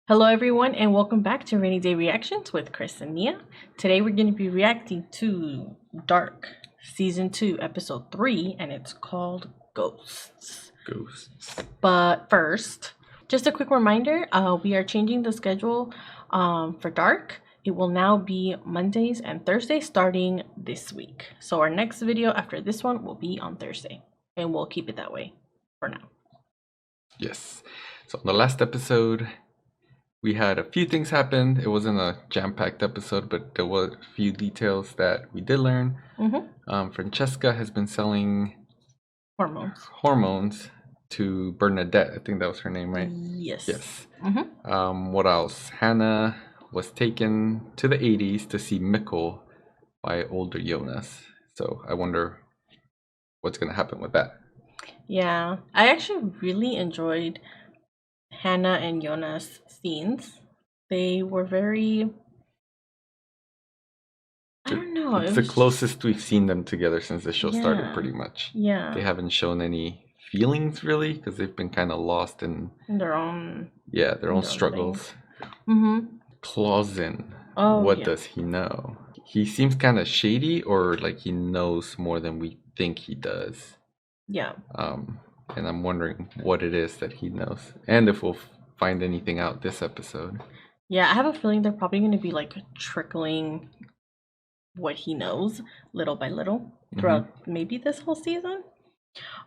Hello everyone and welcome back to Rainy Day Reactions with Chris and Nia. Today we're going to be reacting to Dark Season 2 Episode 3 and it's called Ghosts. But first, just a quick reminder, we are changing the schedule for Dark. It will now be Mondays and Thursdays starting this week. So our next video after this one will be on Thursday and we'll keep it that way for now. Yes. So in the last episode, we had a few things happen. It wasn't a jam-packed episode, but there were a few details that we did learn. Francesca has been selling hormones to Bernadette. I think that was her name, right? Yes. What else? Hannah was taken to the 80s to see Mikkel by older Jonas. So I wonder what's going to happen with that. Yeah, I actually really enjoyed Hannah and Jonas scenes. They were very, I don't know. It's the closest we've seen them together since the show started, pretty much. Yeah. They haven't shown any feelings really because they've been kind of lost in their own struggles. Clausen. What does he know? He seems kind of shady, or like he knows more than we think he does. Yeah. And I'm wondering what it is that he knows, and if we'll find anything out this episode. Yeah, I have a feeling they're probably going to be like trickling what he knows little by little throughout maybe this whole season.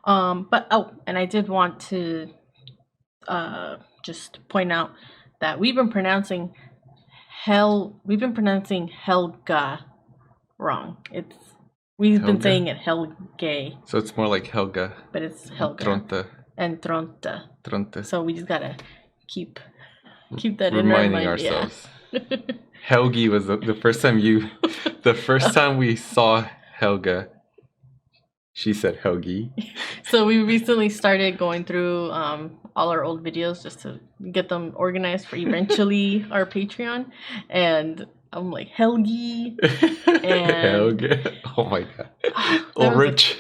But and I did want to just point out that we've been pronouncing Helga wrong. We've been saying it Helge. So it's more like Helga. But it's Helga. Tronte. So we just gotta keep that in our mind. Ourselves. Yeah. Helgi was the first time the first time we saw Helga, she said Helgi. So we recently started going through all our old videos just to get them organized for eventually our Patreon, and I'm like Helgi and Helga. Oh my god. Ulrich.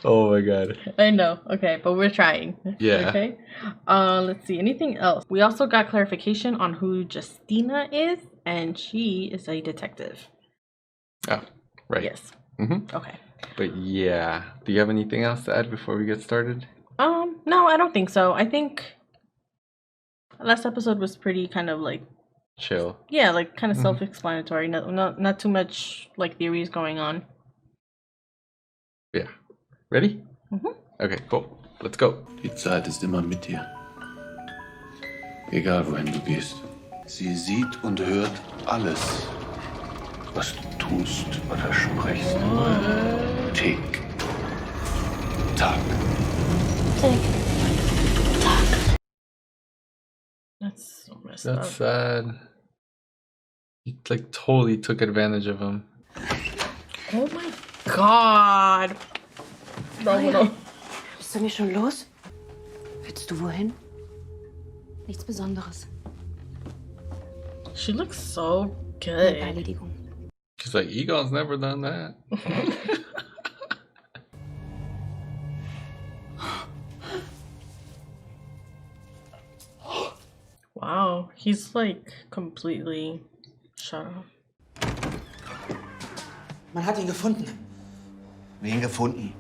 Oh my god. I know. Okay, but we're trying. Yeah. Okay. Let's see. Anything else? We also got clarification on who Justina is, and she is a detective. Oh, right. Yes. Okay. But yeah, do you have anything else to add before we get started? No, I don't think so. I think last episode was pretty kind of like chill. Yeah, like kind of self-explanatory. Not too much like theories going on. Yeah. Ready? Okay, cool. Let's go. Die Zeit ist immer mit dir. Egal wohin du gehst. Sie sieht und hört alles, was du tust oder sprichst. Tick. Tack. Tick. Tack. That's so messed up. That's sad. He like totally took advantage of him. Oh my god. No. Bist du nicht schon los? Willst du wohin? Nichts Besonderes. She looks so good. Erledigung. She's like, Egon's never done that. Wow, he's like completely shut up. Man hat ihn gefunden. Wen gefunden?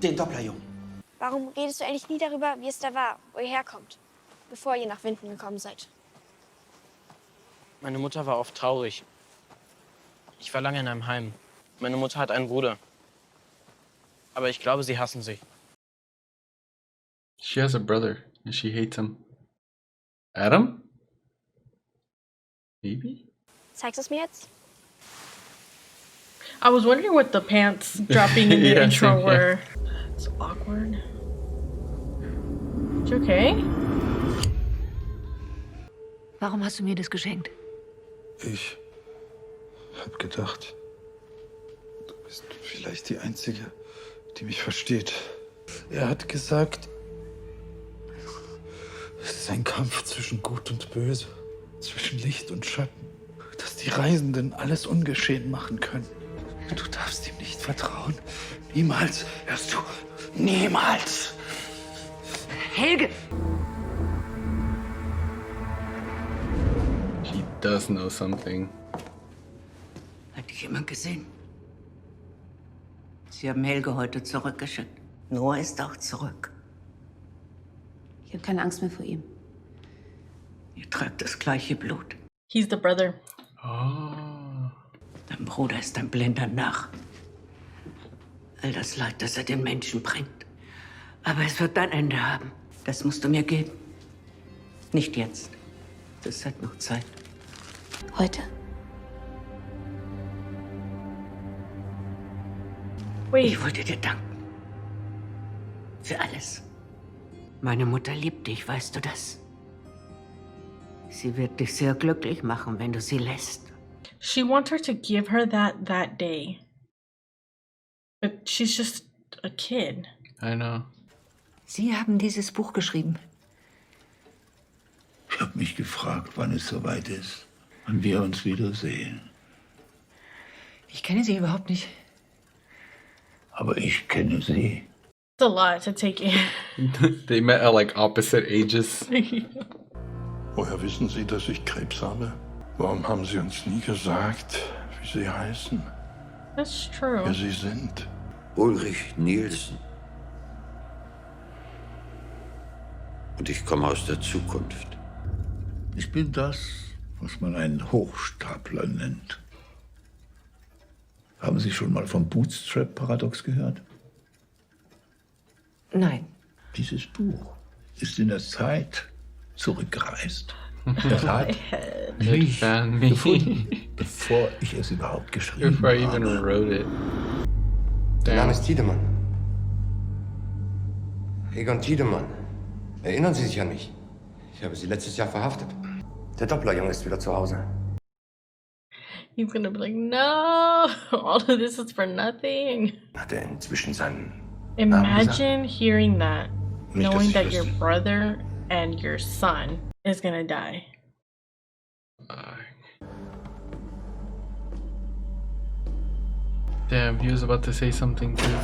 Den Dopplerjungen. Warum redest du eigentlich nie darüber, wie es da war, wo ihr herkommt, bevor ihr nach Winden gekommen seid? Meine Mutter war oft traurig. Ich war lange in einem Heim. Meine Mutter hat einen Bruder. Aber ich glaube, sie hassen sich. She has a brother and she hates him. Adam? Maybe? Zeigst du es mir jetzt? I was wondering what the pants dropping in the intro were. It's awkward. Is you okay? Warum hast du mir das geschenkt? Ich hab gedacht, du bist vielleicht die Einzige, die mich versteht. Er hat gesagt, es ist ein Kampf zwischen Gut und Böse, zwischen Licht und Schatten, dass die Reisenden alles ungeschehen machen können. Du darfst ihm nicht vertrauen. Niemals, hörst du? Niemals! Helge! does know something. Hat dich jemand gesehen? Sie haben Helge heute zurückgeschickt. Noah ist auch zurück. Ich habe keine Angst mehr vor ihm. Ihr tragt das gleiche Blut. He's the brother. Oh. Dein Bruder ist ein blinder Narr. All das Leid, das er den Menschen bringt. Aber es wird ein Ende haben. Das musst du mir geben. Nicht jetzt. Das hat noch Zeit. Heute? Wait. Ich wollte dir danken. Für alles. Meine Mutter liebt dich, weißt du das? Sie wird dich sehr glücklich machen, wenn du sie lässt. She wants her to give her that day. But she's just a kid. I know. Sie haben dieses Buch geschrieben. Ich habe mich gefragt, wann es soweit ist, wann wir uns wiedersehen. Ich kenne sie überhaupt nicht. Aber ich kenne sie. It's a lot to take in. They met at like opposite ages. Woher wissen Sie, dass ich Krebs habe? Warum haben Sie uns nie gesagt, wie Sie heißen, That's true. wer Sie sind? Ulrich Nielsen. Und ich komme aus der Zukunft. Ich bin das, was man einen Hochstapler nennt. Haben Sie schon mal vom Bootstrap-Paradox gehört? Nein. Dieses Buch ist in der Zeit zurückgereist. Es hat mich gefunden, bevor ich es überhaupt geschrieben Before I even habe. wrote it. Der Name Damn. ist Tiedemann. Egon Tiedemann. Erinnern Sie sich an mich? Ich habe Sie letztes Jahr verhaftet. Der Dopplerjunge ist wieder zu Hause. He's gonna be like, no, all of this is for nothing. Hat er inzwischen seinen Imagine hearing that, Nicht, knowing dass that ich your wüsste. brother and your son is gonna die. Damn, he was about to say something too.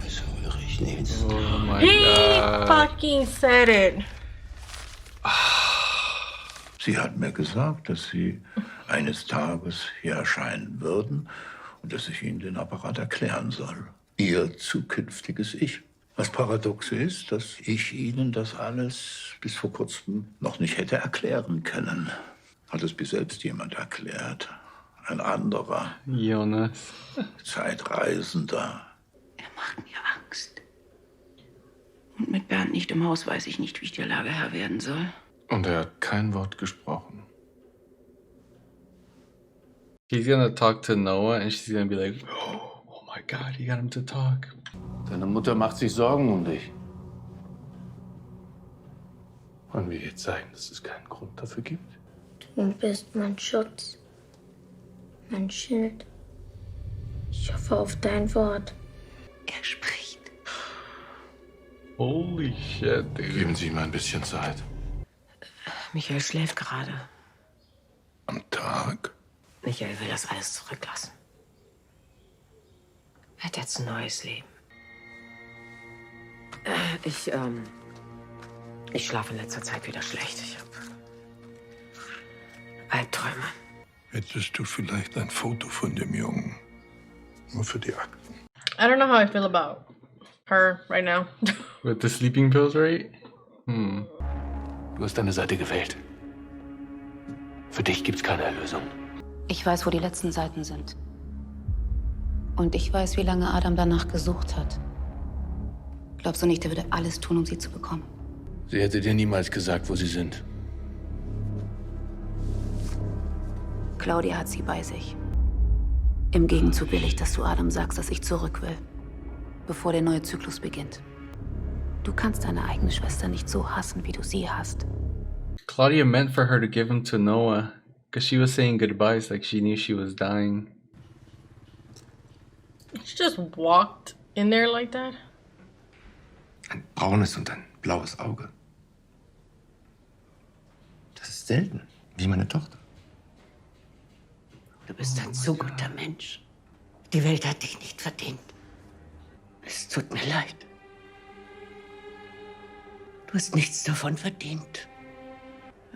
Also Ulrich Nielsen. Oh my He god. fucking said it. Sie hat mir gesagt, dass Sie eines Tages hier erscheinen würden und dass ich Ihnen den Apparat erklären soll. Ihr zukünftiges Ich. Das Paradoxe ist, dass ich Ihnen das alles bis vor kurzem noch nicht hätte erklären können. Hat es mir selbst jemand erklärt. Ein anderer, Jonas. Zeitreisender. Er macht mir Angst. Und mit Bernd nicht im Haus weiß ich nicht, wie ich der Lage Herr werden soll. Und er hat kein Wort gesprochen. He's gonna talk to Noah and she's gonna be like, oh my god, he got him to talk. Deine Mutter macht sich Sorgen um dich. Wollen wir ihr zeigen, dass es keinen Grund dafür gibt? Du bist mein Schutz, mein Schild. Ich hoffe auf dein Wort. Er spricht. Holy shit, dude. Geben Sie ihm ein bisschen Zeit. Michael schläft gerade. Am Tag? Michael will das alles zurücklassen. Er hat jetzt ein neues Leben. Ich schlafe in letzter Zeit wieder schlecht. Ich habe Albträume. Hättest du vielleicht ein Foto von dem Jungen? Nur für die Akten. I don't know how I feel about her right now. With the sleeping pills, right? Hmm. Du hast deine Seite gewählt. Für dich gibt's keine Erlösung. Ich weiß, wo die letzten Seiten sind. Und ich weiß, wie lange Adam danach gesucht hat. Glaubst du nicht, er würde alles tun, um sie zu bekommen? Sie hätte dir niemals gesagt, wo sie sind. Claudia hat sie bei sich. Im Gegenzug will ich, dass du Adam sagst, dass ich zurück will. Bevor der neue Zyklus beginnt. Du kannst deine eigene Schwester nicht so hassen, wie du sie hast. Claudia meant for her to give him to Noah because she was saying goodbyes like she knew she was dying. She just walked in there like that. Ein braunes und ein blaues Auge. Das ist selten, wie meine Tochter. Du bist ein so guter Mensch. Die Welt hat dich nicht verdient. Es tut mir leid. Du hast nichts davon verdient.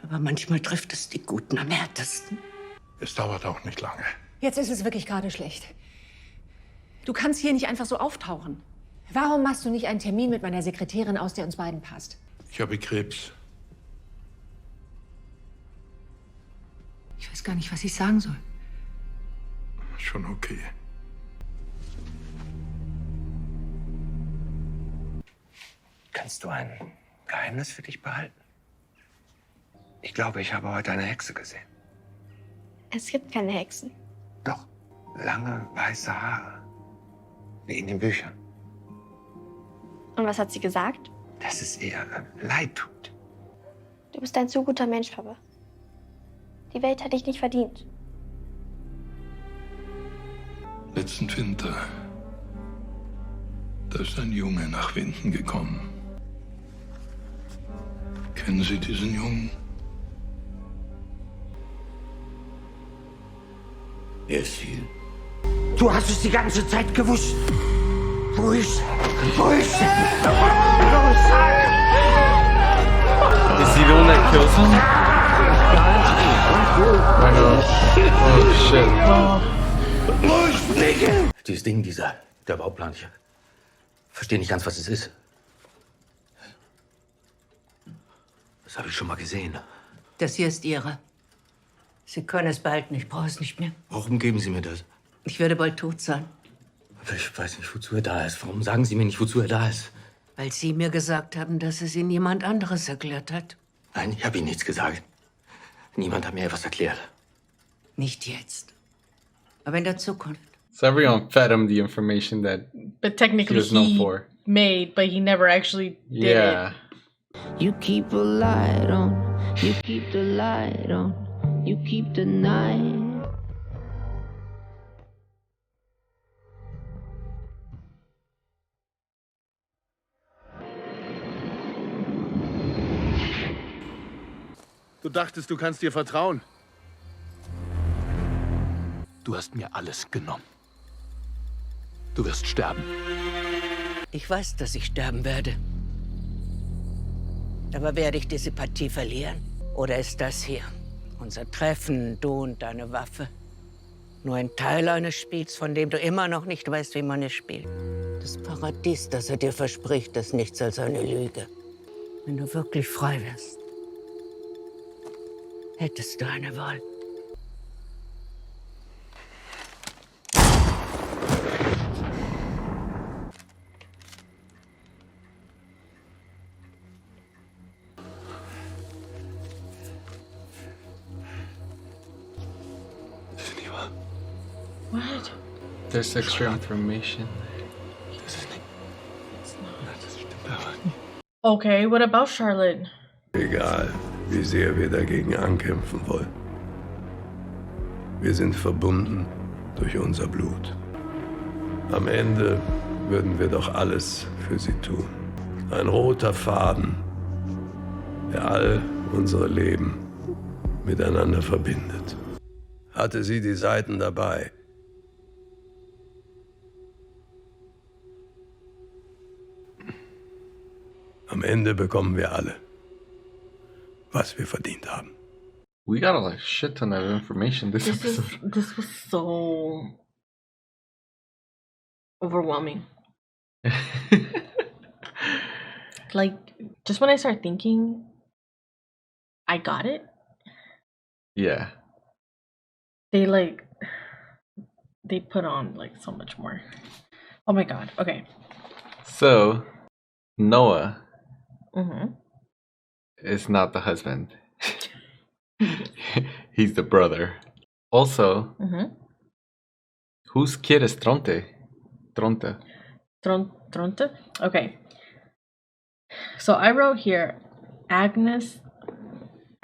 Aber Aber manchmal trifft es die Guten am härtesten. Es dauert auch nicht lange. Jetzt ist es wirklich gerade schlecht. Du kannst hier nicht einfach so auftauchen. Warum machst du nicht einen Termin mit meiner Sekretärin aus, der uns beiden passt? Ich habe Krebs. Ich weiß gar nicht, was ich sagen soll. Schon okay. Kannst du ein Geheimnis für dich behalten? Ich glaube, ich habe heute eine Hexe gesehen. Es gibt keine Hexen. Doch, lange weiße Haare. Wie in den Büchern. Und was hat sie gesagt? Dass es ihr leid tut. Du bist ein zu guter Mensch, Papa. Die Welt hat dich nicht verdient. Letzten Winter, da ist ein Junge nach Winden gekommen. Kennen Sie diesen Jungen? Er ist hier. Du hast es die ganze Zeit gewusst. Wo ist er? Wo ist er? Is he the one that kills him? I know. Oh shit. Dieses Ding, der Bauplan, ich verstehe nicht ganz, was es ist. Das habe ich schon mal gesehen. Das hier ist Ihre. Sie können es behalten, ich brauche es nicht mehr. Warum geben Sie mir das? Ich werde bald tot sein. Aber ich weiß nicht, wozu er da ist. Warum sagen Sie mir nicht, wozu er da ist? Weil Sie mir gesagt haben, dass es Ihnen jemand anderes erklärt hat. Nein, ich habe Ihnen nichts gesagt. Niemand hat mir etwas erklärt. Nicht jetzt. Aber in der Zukunft. So everyone fed him the information that But technically he was known he for. made, but he never actually did Yeah. it. You keep a light on, you keep the light on, you keep the night. Du dachtest, du kannst dir vertrauen. Du hast mir alles genommen. Du wirst sterben. Ich weiß, dass ich sterben werde. Aber werde ich diese Partie verlieren? Oder ist das hier, unser Treffen, du und deine Waffe, nur ein Teil eines Spiels, von dem du immer noch nicht weißt, wie man es spielt? Das Paradies, das er dir verspricht, ist nichts als eine Lüge. Wenn du wirklich frei wärst, hättest du eine Wahl. What? There's extra information. Okay, what about Charlotte? Egal, wie sehr wir dagegen ankämpfen wollen. Wir sind verbunden durch unser Blut. Am Ende würden wir doch alles für sie tun. Ein roter Faden, der all unsere Leben miteinander verbindet. Hatte sie die Seiten dabei? Am Ende bekommen wir alle, was wir verdient haben. We got a shit ton of information this episode. This was so overwhelming. Like, just when I start thinking, I got it. Yeah. They put on like so much more. Oh my god. Okay. So, Noah Mm-hmm. is not the husband. He's the brother. Also, whose kid is Tronte? Tronte. Tronte? Okay. So I wrote here Agnes,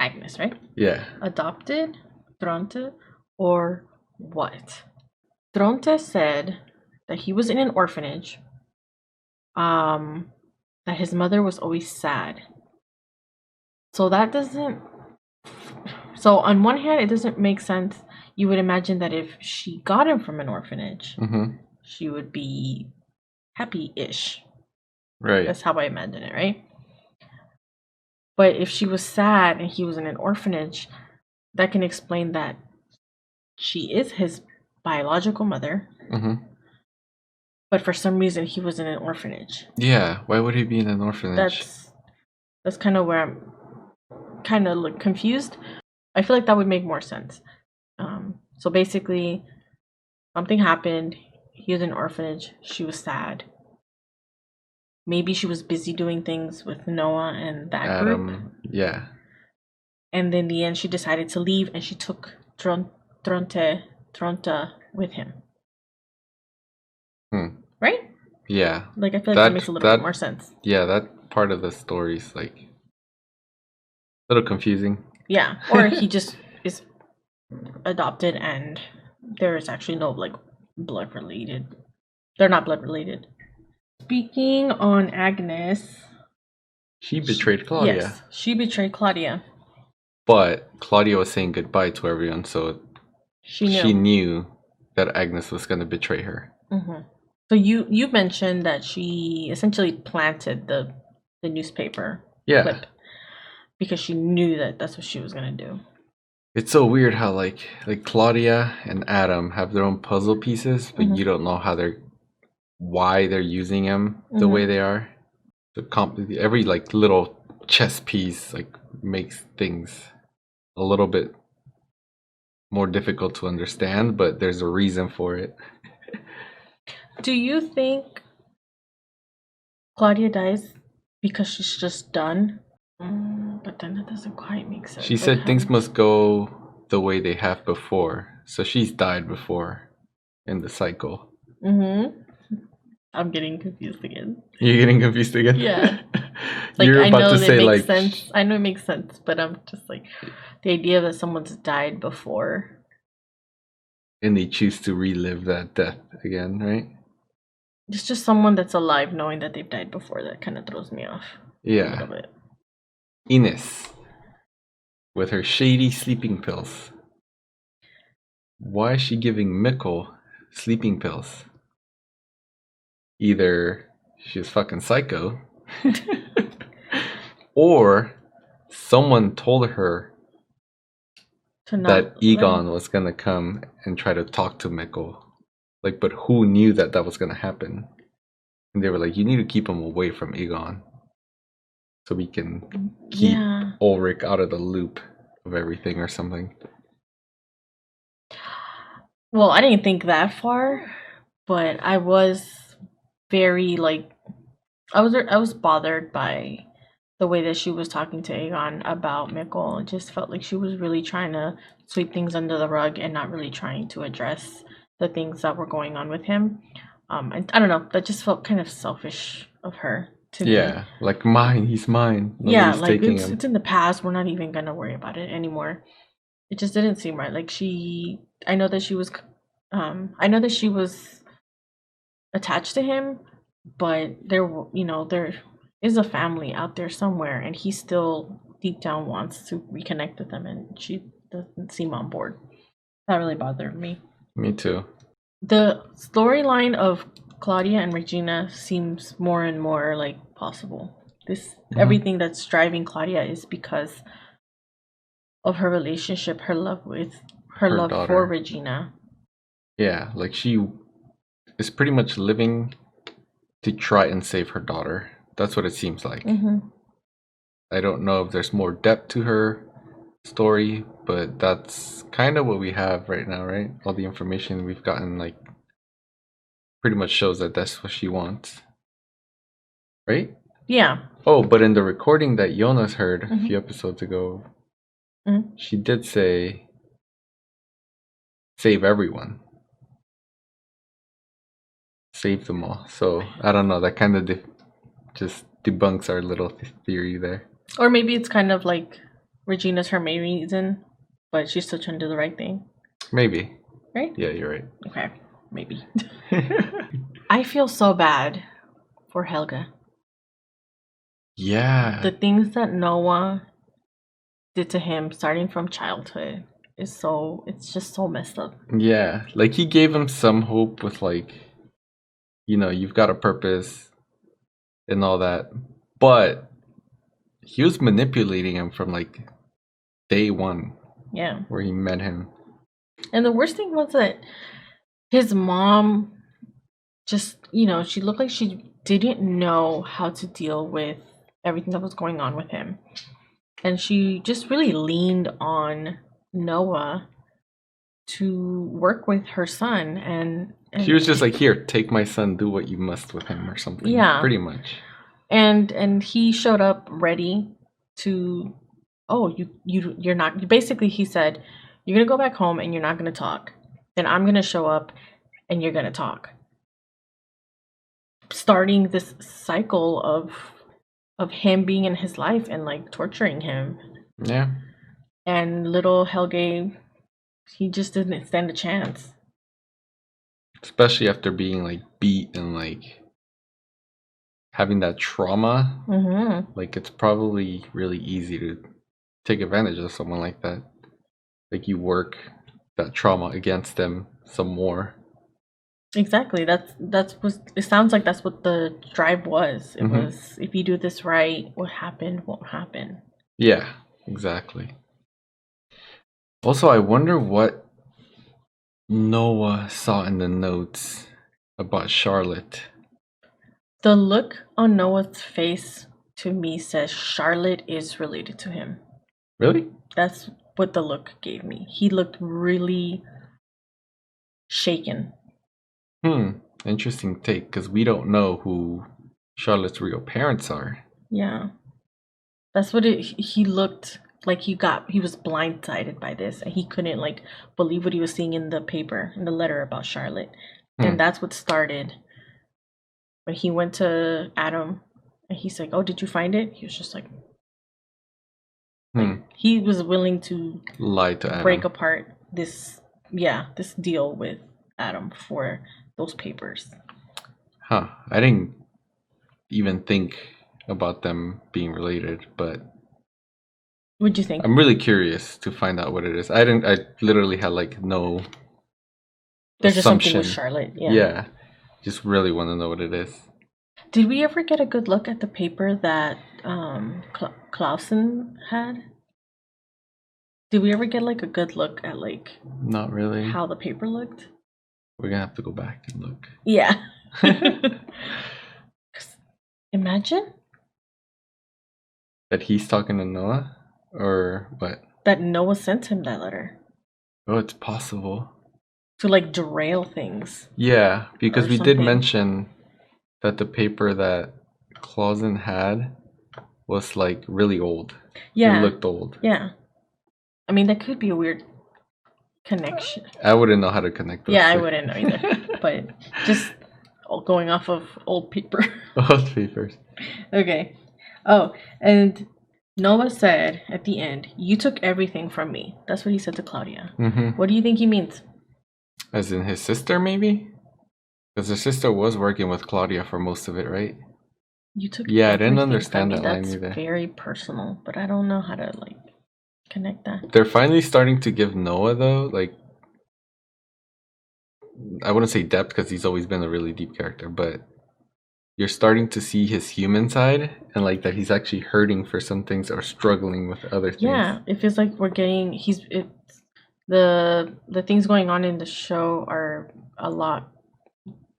right? Yeah. Adopted, Tronte, or what? Tronte said that he was in an orphanage. That his mother was always sad. So that doesn't... So on one hand, it doesn't make sense. You would imagine that if she got him from an orphanage, she would be happy-ish. Right. That's how I imagine it, right? But if she was sad and he was in an orphanage, that can explain that she is his biological mother. Mm-hmm. But for some reason, he was in an orphanage. Yeah, why would he be in an orphanage? That's kind of where I'm kind of confused. I feel like that would make more sense. So basically, something happened. He was in an orphanage. She was sad. Maybe she was busy doing things with Noah and that group. Yeah. And then in the end, she decided to leave, and she took Tronte with him. Right? Yeah. Like, I feel like that makes a little bit more sense. Yeah, that part of the story is like a little confusing. Yeah. Or he just is adopted and there is actually no like blood related. They're not blood related. Speaking on Agnes, she betrayed Claudia. Yes, she betrayed Claudia. But Claudia was saying goodbye to everyone, so she knew that Agnes was going to betray her. Mm-hmm. So you mentioned that she essentially planted the newspaper clip because she knew that that's what she was going to do. It's so weird how like Claudia and Adam have their own puzzle pieces, but you don't know why they're using them the way they are. Every like little chess piece like makes things a little bit more difficult to understand, but there's a reason for it. Do you think Claudia dies because she's just done? But then that doesn't quite make sense. She said things must go the way they have before, so she's died before in the cycle. I'm getting confused again. You're getting confused again? Yeah. Like, You're I about know to that say makes like sense. I know it makes sense, but I'm just like the idea that someone's died before and they choose to relive that death again, right? It's just someone that's alive knowing that they've died before that kind of throws me off. Yeah. A little bit. Ines with her shady sleeping pills. Why is she giving Mikkel sleeping pills? Either she's fucking psycho or someone told her that Egon was gonna come and try to talk to Mikkel. Like, but who knew that was gonna happen? And they were like, you need to keep him away from Egon so we can keep Ulrich out of the loop of everything or something. Well, I didn't think that far, but I was very like I was bothered by the way that she was talking to Egon about Mikkel. It just felt like she was really trying to sweep things under the rug and not really trying to address the things that were going on with him. I don't know, that just felt kind of selfish of her to me. Yeah, like he's mine. Nobody's like it's in the past. We're not even gonna worry about it anymore. It just didn't seem right. Like I know that she was attached to him, but there is a family out there somewhere, and he still deep down wants to reconnect with them, and she doesn't seem on board. That really bothered me. Me too. The storyline of Claudia and Regina seems more and more like possible. Everything that's driving Claudia is because of her relationship, her love for Regina. Yeah, like she is pretty much living to try and save her daughter. That's what it seems like. I don't know if there's more depth to her story, but that's kind of what we have right now, right? All the information we've gotten like pretty much shows that that's what she wants, right? Yeah. Oh, but in the recording that Jonas heard a few episodes ago, she did say save everyone, save them all. So I don't know, that kind of just debunks our little theory there. Or maybe it's kind of like Regina's her main reason, but she's still trying to do the right thing. Maybe. Right? Yeah, you're right. Okay, maybe. I feel so bad for Helga. Yeah. The things that Noah did to him starting from childhood it's just so messed up. Yeah, like he gave him some hope with like, you've got a purpose and all that, but he was manipulating him from like day one. Yeah. Where he met him. And the worst thing was that his mom just, she looked like she didn't know how to deal with everything that was going on with him. And she just really leaned on Noah to work with her son. And She was just like, here, take my son, do what you must with him or something. Yeah. Pretty much. And he showed up ready to, you're not, basically he said, you're going to go back home and you're not going to talk. Then I'm going to show up and you're going to talk. Starting this cycle of him being in his life and like torturing him. Yeah. And little Helge, he just didn't stand a chance. Especially after being like beat and like having that trauma. Mm-hmm. Like it's probably really easy to take advantage of someone like that. Like you work that trauma against them some more. Exactly. That's what it sounds like. That's what the drive was. It was, if you do this right, what happened won't happen. Yeah, exactly. Also, I wonder what Noah saw in the notes about Charlotte. The look on Noah's face to me says Charlotte is related to him. Really? That's what the look gave me. He looked really shaken. Interesting take, because we don't know who Charlotte's real parents are. Yeah. That's what he looked like. He was blindsided by this, and he couldn't like believe what he was seeing in the paper, in the letter about Charlotte. And that's what started when he went to Adam and he's like, oh, did you find it? He was just like he was willing to lie to Adam. Break apart this deal with Adam for those papers. I didn't even think about them being related, but what'd you think? I'm really curious to find out what it is. I literally had like no There's assumption. Just something with Charlotte. Yeah. Just really want to know what it is. Did we ever get a good look at the paper that Clausen had? Did we ever get like a good look at like not really how the paper looked? We're gonna have to go back and look. Yeah. Imagine that he's talking to Noah, or what? That Noah sent him that letter. Oh, it's possible. To like derail things. Yeah, because we did mention that the paper that Clausen had was like really old. Yeah. It looked old. Yeah. I mean, that could be a weird connection. I wouldn't know how to connect those. Yeah, I wouldn't know either. But just going off of old paper. Old papers. Okay. Oh, and Noah said at the end, you took everything from me. That's what he said to Claudia. What do you think he means? As in his sister, maybe? Because his sister was working with Claudia for most of it, right? You took I didn't understand that line either. That's very personal, but I don't know how to like connect that. They're finally starting to give Noah though, like, I wouldn't say depth because he's always been a really deep character, but you're starting to see his human side and like that he's actually hurting for some things or struggling with other things. Yeah, it feels like we're getting the things going on in the show are a lot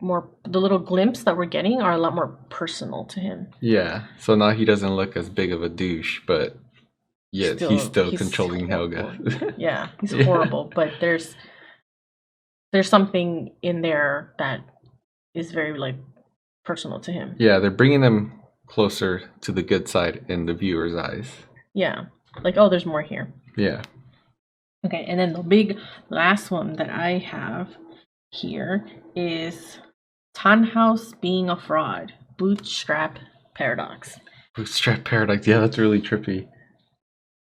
more, the little glimpse that we're getting are a lot more personal to him. Yeah, so now he doesn't look as big of a douche, but yet he's still controlling Helga. Yeah, he's horrible, but there's something in there that is very like personal to him. Yeah, they're bringing him closer to the good side in the viewer's eyes. Yeah, like, oh, there's more here. Yeah. Okay, and then the big last one that I have here is Tannhaus being a fraud. Bootstrap paradox. Bootstrap paradox. Yeah, that's really trippy.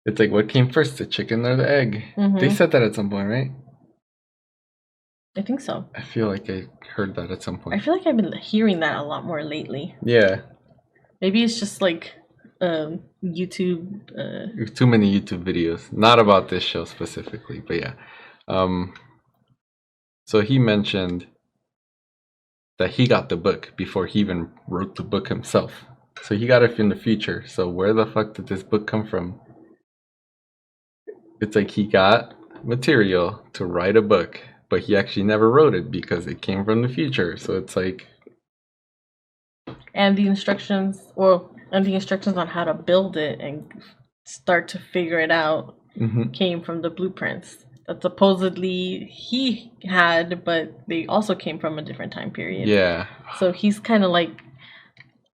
It's like, what came first, the chicken or the egg? They said that at some point, right? I think so. I feel like I heard that at some point. I feel like I've been hearing that a lot more lately. Yeah. Maybe it's just like YouTube. Too many YouTube videos. Not about this show specifically, but yeah. So he mentioned that he got the book before he even wrote the book himself. So he got it from the future. So where the fuck did this book come from? It's like he got material to write a book, but he actually never wrote it because it came from the future. So it's like... And the instructions on how to build it and start to figure it out came from the blueprints that supposedly he had, but they also came from a different time period. Yeah. So he's kind of like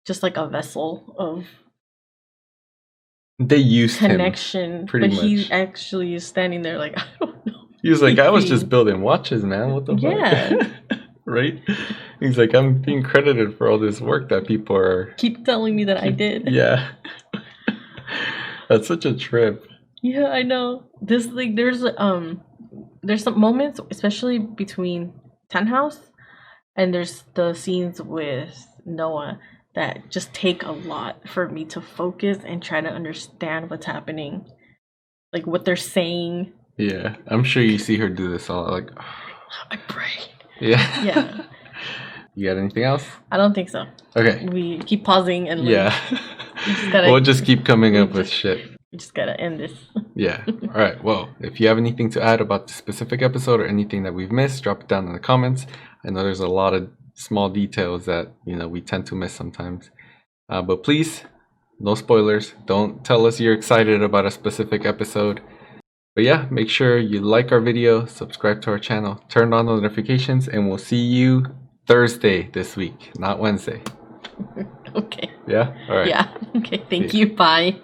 just like a vessel of they used connection, him pretty much. He actually is standing there like, I don't know. He was like, I was just building watches, man. What the fuck? Right? He's like, I'm being credited for all this work that people are keep telling me that I did. Yeah. That's such a trip. Yeah, I know. This like there's some moments, especially between Tenhouse and there's the scenes with Noah that just take a lot for me to focus and try to understand what's happening, like what they're saying. Yeah, I'm sure you see her do this all like. I pray. Yeah. Yeah. You got anything else? I don't think so. Okay. We keep pausing and we'll just keep coming up with shit. We just gotta end this. Yeah. All right. Well, if you have anything to add about the specific episode or anything that we've missed, drop it down in the comments. I know there's a lot of small details that we tend to miss sometimes. But please, no spoilers. Don't tell us you're excited about a specific episode. But yeah, make sure you like our video, subscribe to our channel, turn on notifications, and we'll see you Thursday this week, not Wednesday. Okay. Yeah? All right. Yeah. Okay. Thank you. Bye.